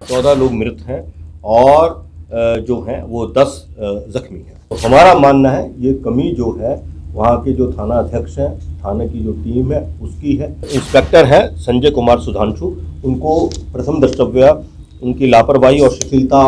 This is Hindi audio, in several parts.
14 लोग मृत हैं और जो हैं वो 10 जख्मी हैं। तो हमारा मानना है ये कमी जो है वहाँ के जो थाना अध्यक्ष हैं, थाने की जो टीम है उसकी है। इंस्पेक्टर हैं संजय कुमार सुधांशु, उनको प्रथम द्रष्टव्य उनकी लापरवाही और शिथिलता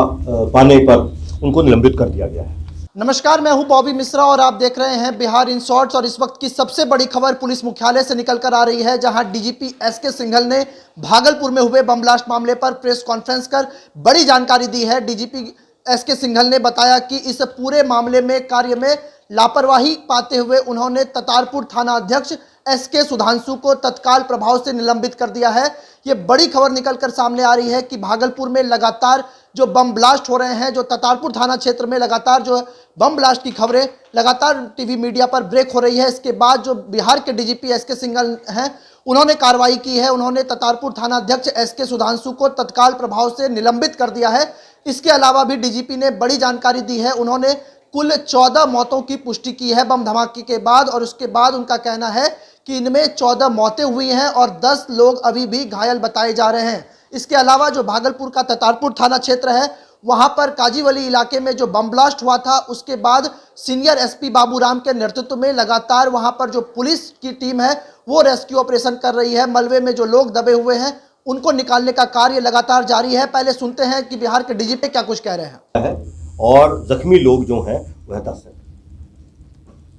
पाने पर उनको निलंबित कर दिया गया है। नमस्कार, मैं हूं बॉबी मिश्रा और आप देख रहे हैं बिहार इन शॉर्ट्स। और इस वक्त की सबसे बड़ी खबर पुलिस मुख्यालय से निकल कर आ रही है, जहां डीजीपी एसके सिंघल ने भागलपुर में हुए बम ब्लास्ट मामले पर प्रेस कॉन्फ्रेंस कर बड़ी जानकारी दी है। डीजीपी एसके सिंघल ने बताया कि इस पूरे मामले में कार्य में लापरवाही पाते हुए उन्होंने ततारपुर थाना अध्यक्ष एसके सुधांशु को तत्काल प्रभाव से निलंबित कर दिया है। ये बड़ी खबर निकलकर सामने आ रही है कि भागलपुर में लगातार जो बम ब्लास्ट हो रहे हैं, जो ततारपुर थाना क्षेत्र में लगातार जो बम ब्लास्ट की खबरें लगातार टीवी मीडिया पर ब्रेक हो रही है। इसके बाद जो बिहार के डीजीपी एसके सिंघल हैं, उन्होंने कार्रवाई की है। उन्होंने ततारपुर थाना अध्यक्ष एसके सुधांशु को तत्काल प्रभाव से निलंबित कर दिया है। इसके अलावा भी डीजीपी ने बड़ी जानकारी दी है। उन्होंने कुल 14 मौतों की पुष्टि की है बम धमाके के बाद, और उसके बाद उनका कहना है कि इनमें 14 मौतें हुई हैं और 10 लोग अभी भी घायल बताए जा रहे हैं। इसके अलावा जो भागलपुर का ततारपुर थाना क्षेत्र है, वहां पर काजीवली इलाके में जो बम ब्लास्ट हुआ था, उसके बाद सीनियर एसपी बाबूराम के नेतृत्व में लगातार वहां पर जो पुलिस की टीम है वो रेस्क्यू ऑपरेशन कर रही है। मलबे में जो लोग दबे हुए हैं उनको निकालने का कार्य लगातार जारी है। पहले सुनते हैं कि बिहार के डीजीपी क्या कुछ कह रहे हैं। और जख्मी लोग जो हैं वह 10 हैं।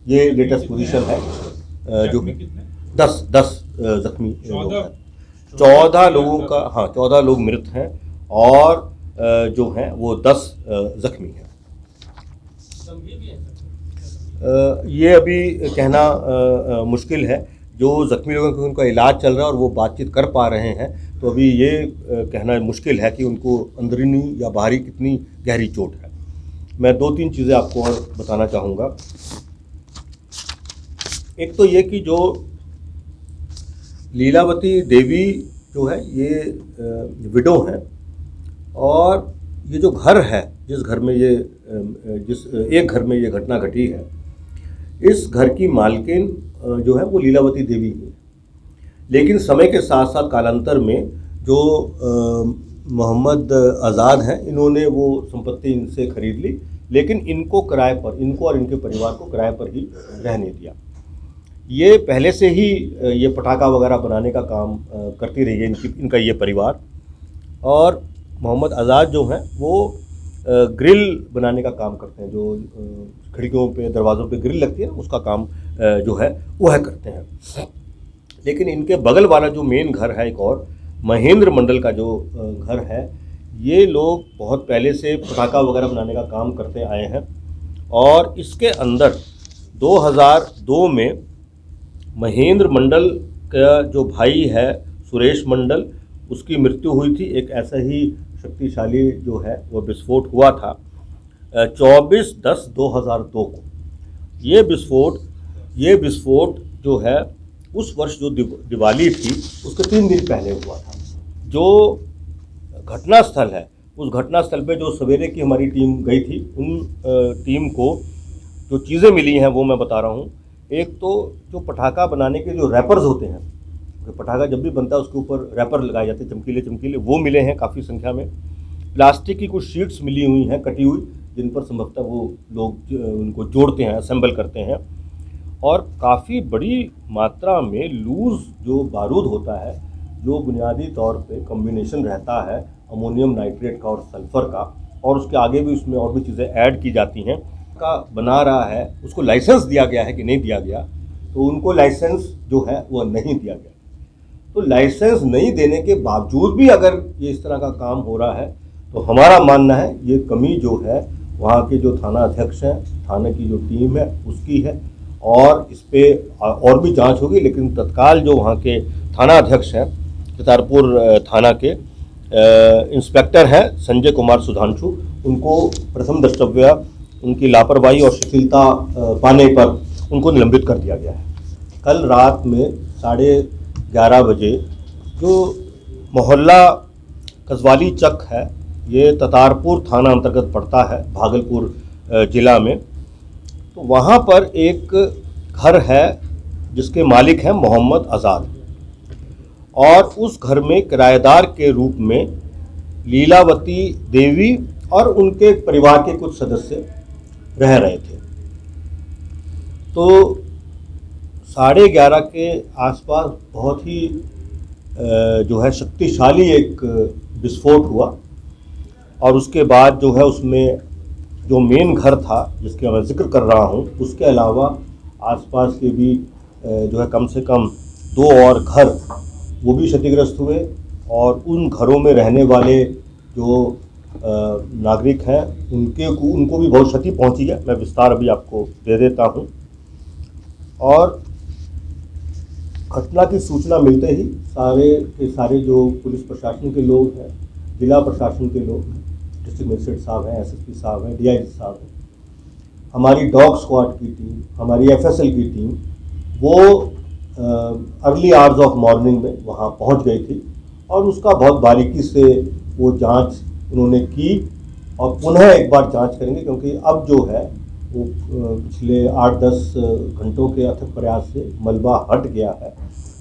ये लेटेस्ट पोजीशन है जो 10 जख्मी लोग हैं। 14 लोगों का 14 लोग मृत हैं और जो हैं वो 10 जख्मी हैं। ये अभी कहना मुश्किल है। जो जख्मी लोगों का उनका इलाज चल रहा है और वो बातचीत कर पा रहे हैं, तो अभी ये कहना मुश्किल है कि उनको अंदरूनी या बाहरी कितनी गहरी चोट है। मैं 2-3 चीज़ें आपको और बताना चाहूँगा। एक तो ये कि जो लीलावती देवी जो है ये विडो हैं, और ये जो घर है जिस एक घर में ये घटना घटी है, इस घर की मालकिन जो है वो लीलावती देवी है। लेकिन समय के साथ साथ कालांतर में जो मोहम्मद आज़ाद हैं, इन्होंने वो संपत्ति इनसे खरीद ली, लेकिन इनको किराए पर, इनको और इनके परिवार को किराए पर ही रहने दिया। ये पहले से ही ये पटाखा वगैरह बनाने का काम करती रही है इनका ये परिवार। और मोहम्मद आज़ाद जो हैं वो ग्रिल बनाने का काम करते हैं, जो खिड़कियों पे दरवाज़ों पे ग्रिल लगती है उसका काम जो है वह करते हैं। लेकिन इनके बगल वाला जो मेन घर है, एक और महेंद्र मंडल का जो घर है, ये लोग बहुत पहले से पटाखा वगैरह बनाने का काम करते आए हैं। और इसके अंदर 2002 में महेंद्र मंडल का जो भाई है सुरेश मंडल, उसकी मृत्यु हुई थी। एक ऐसा ही शक्तिशाली जो है वो विस्फोट हुआ था 24/10/2002 को। ये विस्फोट जो है उस वर्ष जो दिवाली थी उसके 3 दिन पहले हुआ था। जो घटना स्थल है, उस घटना स्थल पे जो सवेरे की हमारी टीम गई थी, उन टीम को जो चीज़ें मिली हैं वो मैं बता रहा हूँ। एक तो जो पटाखा बनाने के जो रैपर्स होते हैं, पटाखा जब भी बनता है उसके ऊपर रैपर लगाए जाते हैं चमकीले, वो मिले हैं काफ़ी संख्या में। प्लास्टिक की कुछ शीट्स मिली हुई हैं कटी हुई, जिन पर संभवतः वो लोग उनको जोड़ते हैं, असेंबल करते हैं। और काफ़ी बड़ी मात्रा में लूज़ जो बारूद होता है, जो बुनियादी तौर पे कॉम्बिनेशन रहता है अमोनियम नाइट्रेट का और सल्फ़र का, और उसके आगे भी उसमें और भी चीज़ें ऐड की जाती हैं, का बना रहा है। उसको लाइसेंस दिया गया है कि नहीं दिया गया, तो उनको लाइसेंस जो है वो नहीं दिया गया। तो लाइसेंस नहीं देने के बावजूद भी अगर ये इस तरह का काम हो रहा है, तो हमारा मानना है ये कमी जो है वहाँ के जो थाना अध्यक्ष हैं, थाने की जो टीम है उसकी है। और इस पे और भी जांच होगी, लेकिन तत्काल जो वहाँ के थाना अध्यक्ष हैं, ततारपुर थाना के इंस्पेक्टर हैं संजय कुमार सुधांशु, उनको प्रथम द्रष्टव्य उनकी लापरवाही और शिथिलता पाने पर उनको निलंबित कर दिया गया है। कल रात में 11:30 बजे जो मोहल्ला कजवाली चक है, ये ततारपुर थाना अंतर्गत पड़ता है भागलपुर ज़िला में। तो वहाँ पर एक घर है जिसके मालिक हैं मोहम्मद आज़ाद, और उस घर में किराएदार के रूप में लीलावती देवी और उनके परिवार के कुछ सदस्य रह रहे थे। तो 11:30 के आसपास बहुत ही जो है शक्तिशाली एक विस्फोट हुआ और उसके बाद जो है उसमें जो मेन घर था जिसका मैं जिक्र कर रहा हूँ, उसके अलावा आसपास के भी जो है कम से कम 2 और घर वो भी क्षतिग्रस्त हुए और उन घरों में रहने वाले जो नागरिक हैं उनको भी बहुत क्षति पहुंची है। मैं विस्तार अभी आपको दे देता हूं। और घटना की सूचना मिलते ही सारे के सारे जो पुलिस प्रशासन के लोग हैं, जिला प्रशासन के लोग हैं, डिस्ट्रिक्ट मजिस्ट्रेट साहब हैं, एसएसपी साहब हैं, डीआईजी साहब हैं, हमारी डॉग स्क्वाड की टीम, हमारी एफएसएल की टीम वो अर्ली आवर्स ऑफ मॉर्निंग में वहाँ पहुँच गई थी और उसका बहुत बारीकी से वो जांच उन्होंने की और पुनः एक बार जांच करेंगे, क्योंकि अब जो है वो पिछले 8-10 घंटों के अथक प्रयास से मलबा हट गया है।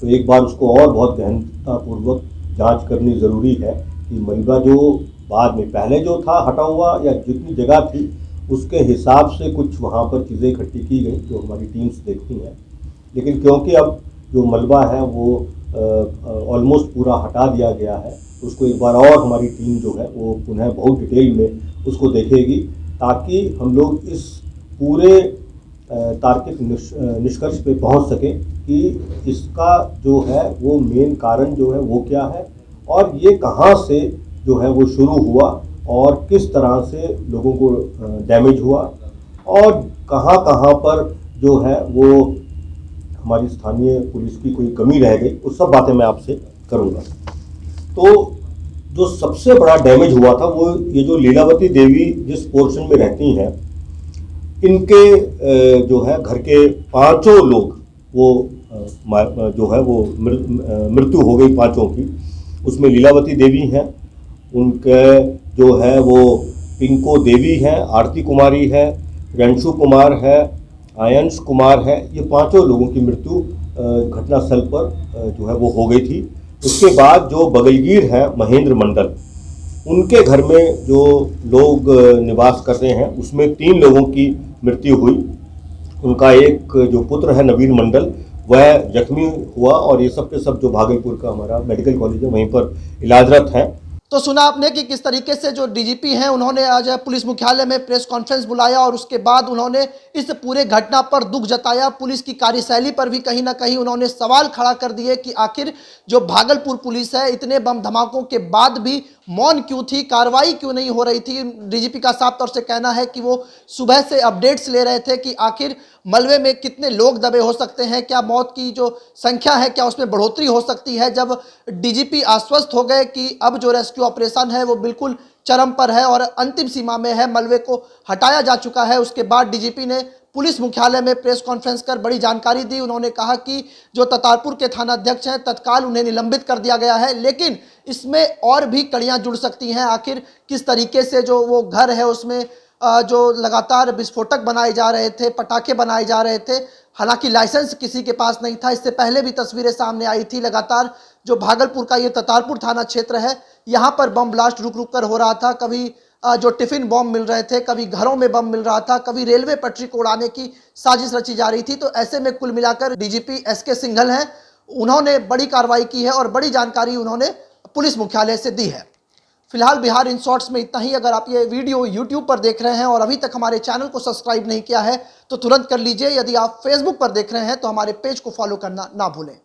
तो एक बार उसको और बहुत गहनतापूर्वक जांच करनी ज़रूरी है कि मलबा जो बाद में पहले जो था हटा हुआ या जितनी जगह थी उसके हिसाब से कुछ वहाँ पर चीज़ें इकट्ठी की गई जो हमारी टीम्स देखती हैं। लेकिन क्योंकि अब जो मलबा है वो ऑलमोस्ट पूरा हटा दिया गया है, तो उसको एक बार और हमारी टीम जो है वो पुनः बहुत डिटेल में उसको देखेगी, ताकि हम लोग इस पूरे तार्किक निष्कर्ष पे पहुंच सकें कि इसका जो है वो मेन कारण जो है वो क्या है और ये कहाँ से जो है वो शुरू हुआ और किस तरह से लोगों को डैमेज हुआ और कहाँ कहाँ पर जो है वो हमारी स्थानीय पुलिस की कोई कमी रह गई, वो सब बातें मैं आपसे करूँगा। तो जो सबसे बड़ा डैमेज हुआ था वो ये जो लीलावती देवी जिस पोर्शन में रहती हैं, इनके जो है घर के 5 लोग वो जो है वो मृत्यु हो गई 5 की। उसमें लीलावती देवी हैं, उनके जो है वो पिंको देवी हैं, आरती कुमारी है, रंशु कुमार है, आयंश कुमार है। ये 5 लोगों की मृत्यु घटनास्थल पर जो है वो हो गई थी। उसके बाद जो बगलगीर है महेंद्र मंडल, उनके घर में जो लोग निवास करते हैं उसमें 3 लोगों की मृत्यु हुई। उनका एक जो पुत्र है नवीन मंडल वह जख्मी हुआ और ये सब के सब जो भागलपुर का हमारा मेडिकल कॉलेज है वहीं पर इलाजरत हैं। तो सुना आपने कि किस तरीके से जो डीजीपी हैं उन्होंने आज पुलिस मुख्यालय में प्रेस कॉन्फ्रेंस बुलाया और उसके बाद उन्होंने इस पूरे घटना पर दुख जताया। पुलिस की कार्यशैली पर भी कहीं ना कहीं उन्होंने सवाल खड़ा कर दिए कि आखिर जो भागलपुर पुलिस है इतने बम धमाकों के बाद भी मौन क्यों थी, कार्रवाई क्यों नहीं हो रही थी। डीजीपी का साफ तौर से कहना है कि वो सुबह से अपडेट्स ले रहे थे कि आखिर मलबे में कितने लोग दबे हो सकते हैं, क्या मौत की जो संख्या है क्या उसमें बढ़ोतरी हो सकती है। जब डीजीपी आश्वस्त हो गए कि अब जो रेस्क्यू ऑपरेशन है वो बिल्कुल चरम पर है और अंतिम सीमा में है, मलबे को हटाया जा चुका है, उसके बाद डीजीपी ने पुलिस मुख्यालय में प्रेस कॉन्फ्रेंस कर बड़ी जानकारी दी। उन्होंने कहा कि जो ततारपुर के थाना अध्यक्ष हैं तत्काल उन्हें निलंबित कर दिया गया है, लेकिन इसमें और भी कड़ियां जुड़ सकती हैं। आखिर किस तरीके से जो वो घर है उसमें जो लगातार विस्फोटक बनाए जा रहे थे, पटाखे बनाए जा रहे थे, हालांकि लाइसेंस किसी के पास नहीं था। इससे पहले भी तस्वीरें सामने आई थी। लगातार जो भागलपुर का ये ततारपुर थाना क्षेत्र है यहाँ पर बम ब्लास्ट रुक रुक कर हो रहा था। कभी जो टिफिन बम मिल रहे थे, कभी घरों में बम मिल रहा था, कभी रेलवे पटरी को उड़ाने की साजिश रची जा रही थी। तो ऐसे में कुल मिलाकर डीजीपी एसके सिंघल हैं, उन्होंने बड़ी कार्रवाई की है और बड़ी जानकारी उन्होंने पुलिस मुख्यालय से दी है। फिलहाल बिहार इन शॉर्ट्स में इतना ही। अगर आप ये वीडियो यूट्यूब पर देख रहे हैं और अभी तक हमारे चैनल को सब्सक्राइब नहीं किया है तो तुरंत कर लीजिए। यदि आप फेसबुक पर देख रहे हैं तो हमारे पेज को फॉलो करना ना भूलें।